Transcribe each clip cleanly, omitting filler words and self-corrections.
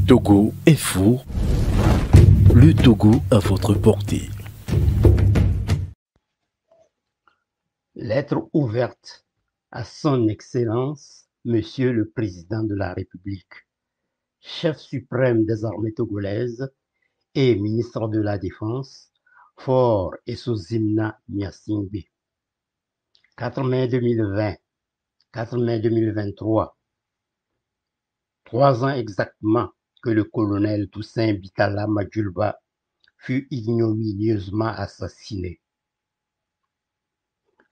Togo Info, le Togo à votre portée. Lettre ouverte à son Excellence, Monsieur le Président de la République, chef suprême des armées togolaises et ministre de la Défense, Faure Essozimna Gnassingbé. 4 mai 2020, 4 mai 2023, 3 ans exactement que le colonel Toussaint Bitala Madjulba fut ignominieusement assassiné.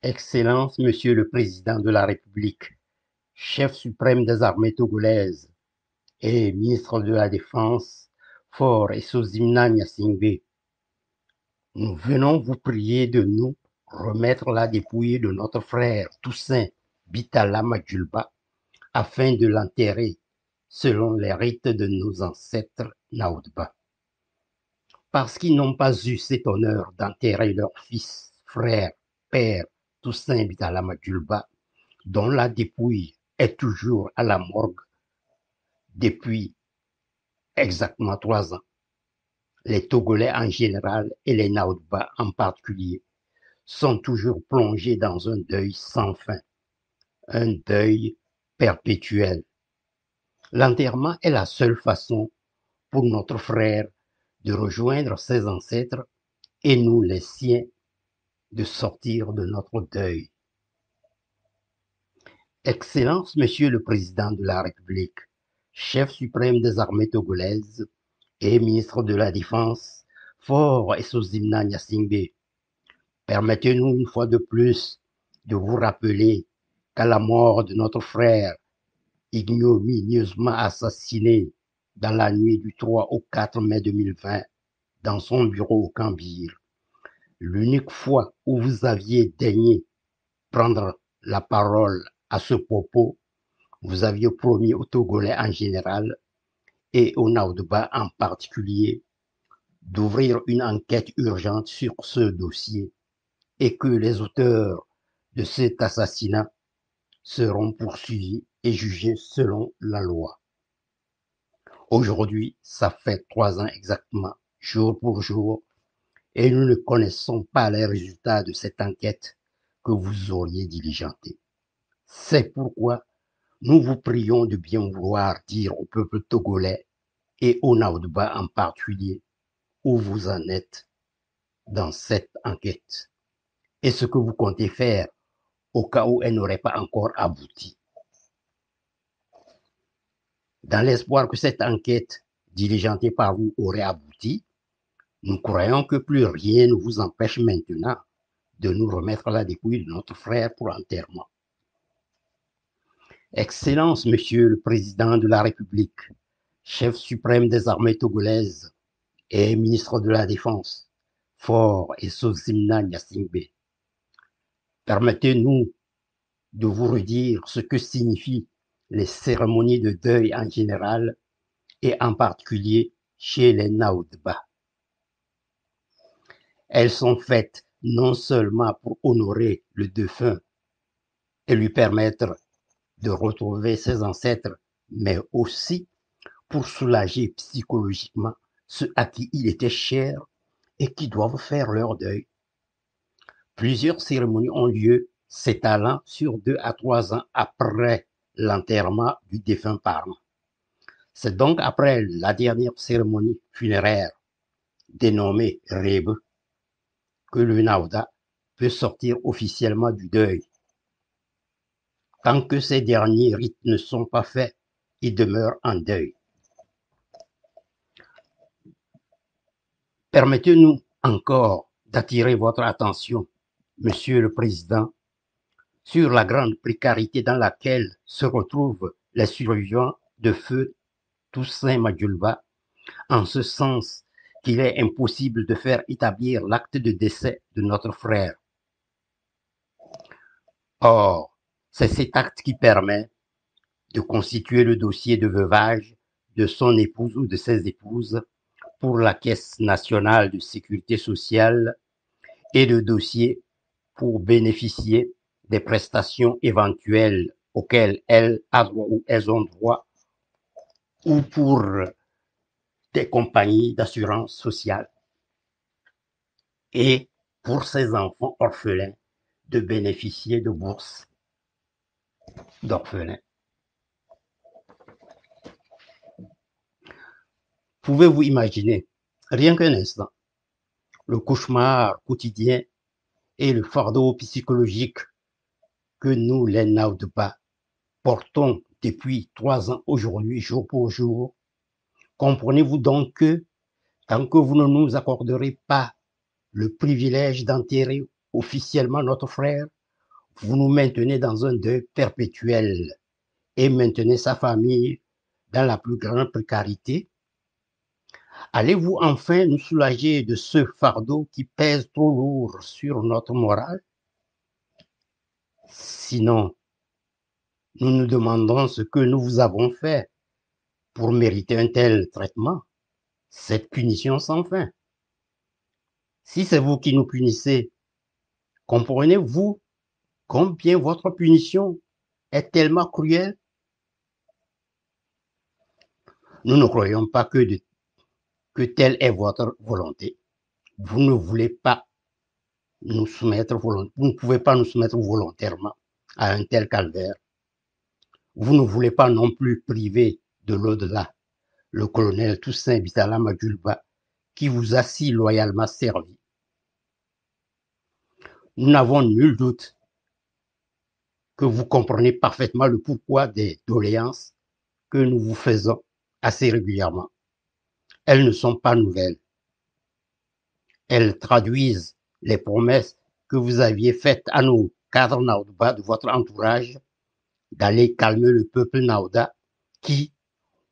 Excellence, Monsieur le Président de la République, chef suprême des armées togolaises et ministre de la Défense, Faure Essozimna Gnassingbé, nous venons vous prier de nous remettre la dépouille de notre frère Toussaint Bitala Madjulba afin de l'enterrer selon les rites de nos ancêtres Naoudba. Parce qu'ils n'ont pas eu cet honneur d'enterrer leur fils, frère, père Toussaint Bitala Madjulba, dont la dépouille est toujours à la morgue depuis exactement 3 ans. Les Togolais en général et les Naoudba en particulier sont toujours plongés dans un deuil sans fin, un deuil perpétuel. L'enterrement est la seule façon pour notre frère de rejoindre ses ancêtres et nous, les siens, de sortir de notre deuil. Excellence, Monsieur le Président de la République, chef suprême des armées togolaises et ministre de la Défense, Faure Essozimna Gnassingbé, permettez-nous une fois de plus de vous rappeler qu'à la mort de notre frère, ignominieusement assassiné dans la nuit du 3 au 4 mai 2020 dans son bureau au Cambir, l'unique fois où vous aviez daigné prendre la parole à ce propos, vous aviez promis aux Togolais en général et aux Naoudba en particulier d'ouvrir une enquête urgente sur ce dossier et que les auteurs de cet assassinat seront poursuivis et jugés selon la loi. Aujourd'hui, ça fait 3 ans exactement, jour pour jour, et nous ne connaissons pas les résultats de cette enquête que vous auriez diligentée. C'est pourquoi nous vous prions de bien vouloir dire au peuple togolais et au Naoudba en particulier où vous en êtes dans cette enquête et ce que vous comptez faire au cas où elle n'aurait pas encore abouti. Dans l'espoir que cette enquête diligentée par vous aurait abouti, nous croyons que plus rien ne vous empêche maintenant de nous remettre la dépouille de notre frère pour enterrement. Excellence, Monsieur le Président de la République, chef suprême des armées togolaises et ministre de la Défense, Faure Essozimna Gnassingbé, permettez-nous de vous redire ce que signifient les cérémonies de deuil en général et en particulier chez les Naoudba. Elles sont faites non seulement pour honorer le défunt et lui permettre de retrouver ses ancêtres, mais aussi pour soulager psychologiquement ceux à qui il était cher et qui doivent faire leur deuil. Plusieurs cérémonies ont lieu s'étalant sur 2 à 3 ans après l'enterrement du défunt parent. C'est donc après la dernière cérémonie funéraire, dénommée Rebe, que le Naouda peut sortir officiellement du deuil. Tant que ces derniers rites ne sont pas faits, il demeure en deuil. Permettez-nous encore d'attirer votre attention, Monsieur le Président, sur la grande précarité dans laquelle se retrouvent les survivants de feu Toussaint Madjulba, en ce sens qu'il est impossible de faire établir l'acte de décès de notre frère. Or, c'est cet acte qui permet de constituer le dossier de veuvage de son épouse ou de ses épouses pour la Caisse nationale de sécurité sociale et le dossier pour bénéficier des prestations éventuelles auxquelles elles ont droit ou pour des compagnies d'assurance sociale et pour ces enfants orphelins de bénéficier de bourses d'orphelins. Pouvez-vous imaginer, rien qu'un instant, le cauchemar quotidien et le fardeau psychologique que nous, les Naudba, portons depuis 3 ans aujourd'hui, jour pour jour? Comprenez-vous donc que, tant que vous ne nous accorderez pas le privilège d'enterrer officiellement notre frère, vous nous maintenez dans un deuil perpétuel et maintenez sa famille dans la plus grande précarité? Allez-vous enfin nous soulager de ce fardeau qui pèse trop lourd sur notre morale? Sinon, nous nous demandons ce que nous vous avons fait pour mériter un tel traitement, cette punition sans fin. Si c'est vous qui nous punissez, comprenez-vous combien votre punition est tellement cruelle? Nous ne croyons pas que telle est votre volonté. Vous ne voulez pas nous soumettre, vous ne pouvez pas nous soumettre volontairement à un tel calvaire. Vous ne voulez pas non plus priver de l'au-delà le colonel Toussaint Bitala Majulba, qui vous a si loyalement servi. Nous n'avons nul doute que vous comprenez parfaitement le pourquoi des doléances que nous vous faisons assez régulièrement. Elles ne sont pas nouvelles. Elles traduisent les promesses que vous aviez faites à nos cadres Naudba de votre entourage d'aller calmer le peuple Naouda qui,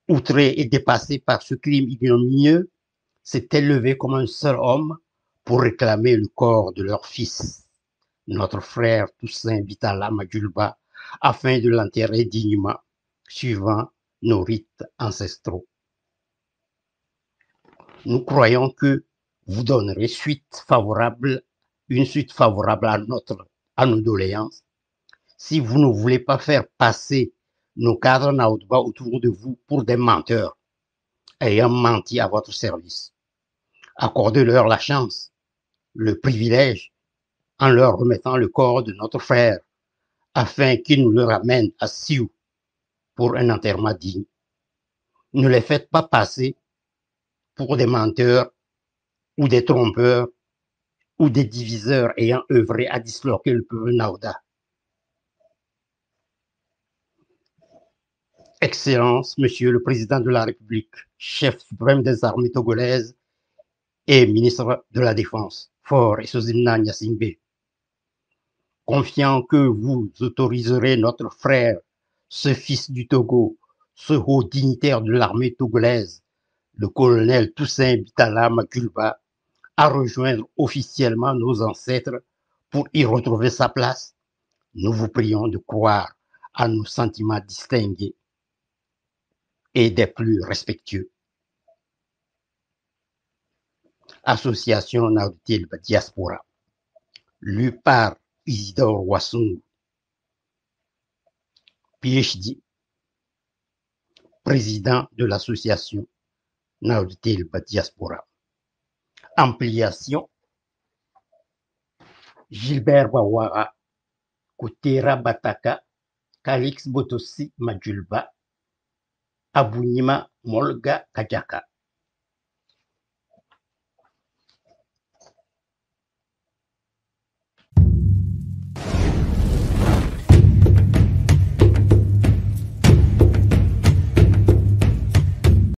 outré et dépassé par ce crime ignominieux, s'était levé comme un seul homme pour réclamer le corps de leur fils, notre frère Toussaint Bitala Majulba, afin de l'enterrer dignement, suivant nos rites ancestraux. Nous croyons que vous donnerez une suite favorable à nos doléances si vous ne voulez pas faire passer nos cadres Naudba autour de vous pour des menteurs ayant menti à votre service. Accordez-leur la chance, le privilège, en leur remettant le corps de notre frère, afin qu'ils nous le ramènent à Sioux pour un enterrement digne. Ne les faites pas passer pour des menteurs ou des trompeurs ou des diviseurs ayant œuvré à disloquer le peuple Naouda. Excellence, Monsieur le Président de la République, chef suprême des armées togolaises et ministre de la Défense, Faure Essozimna Gnassingbé, confiant que vous autoriserez notre frère, ce fils du Togo, ce haut dignitaire de l'armée togolaise, le colonel Toussaint Bitala Makulba, à rejoindre officiellement nos ancêtres pour y retrouver sa place, nous vous prions de croire à nos sentiments distingués et des plus respectueux. Association Naudil Diaspora, lu par Isidore Wassungu, PhD, président de l'association Naudil Diaspora. Ampliation, Gilbert Bawara, Kotera Bataka, Calix Botosi Majulba, Abunima Molga Kajaka.